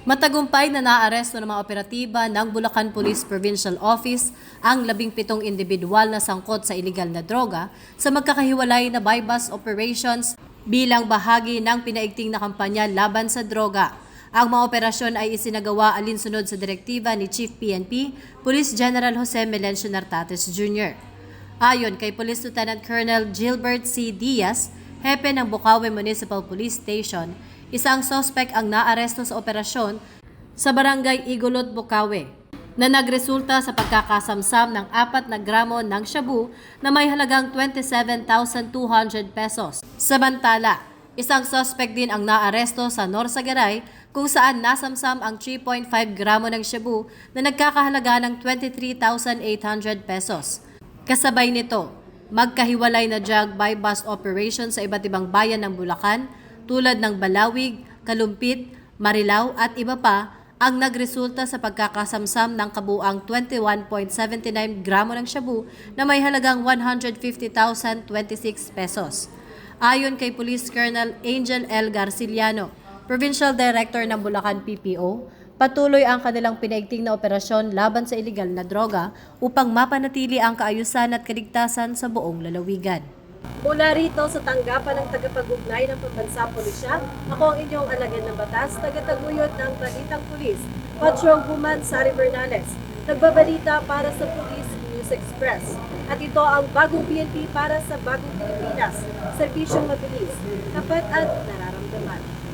Matagumpay na naaresto ng mga operatiba ng Bulacan Police Provincial Office ang 17 individual na sangkot sa iligal na droga sa magkakahiwalay na buy-bust operations bilang bahagi ng pinaigting na kampanya laban sa droga. Ang mga operasyon ay isinagawa alinsunod sa direktiba ni Chief PNP, Police General Jose Melencio Nartates Jr. Ayon kay Police Lieutenant Colonel Gilbert C. Diaz, hepe ng Bukawi Municipal Police Station, isang sospek ang naaresto sa operasyon sa Barangay Igulot, Bukawi na nagresulta sa pagkakasamsam ng 4 na gramo ng shabu na may halagang 27,200 pesos. Samantala, isang sospek din ang naaresto sa Norsagaray kung saan nasamsam ang 3.5 gramo ng shabu na nagkakahalaga ng 23,800 pesos. Kasabay nito, magkahiwalay na drug buy-bust operation sa iba't ibang bayan ng Bulacan tulad ng Balawig, Kalumpit, Marilao at iba pa ang nagresulta sa pagkakasamsam ng kabuang 21.79 gramo ng shabu na may halagang 150,026 pesos. Ayon kay Police Colonel Angel L. Garciliano, Provincial Director ng Bulacan PPO, patuloy ang kanilang pinaigting na operasyon laban sa iligal na droga upang mapanatili ang kaayusan at kaligtasan sa buong lalawigan. Mula rito sa tanggapan ng tagapag-ugnay ng Pambansa Pulisya, ako ang inyong alagad ng batas, tagataguyod ng Balitang Pulis, Patrolwoman Sari Bernales, nagbabalita para sa Police News Express. At ito ang bagong PNP para sa bagong Pilipinas, serbisyong mabilis, tapat at nararapat.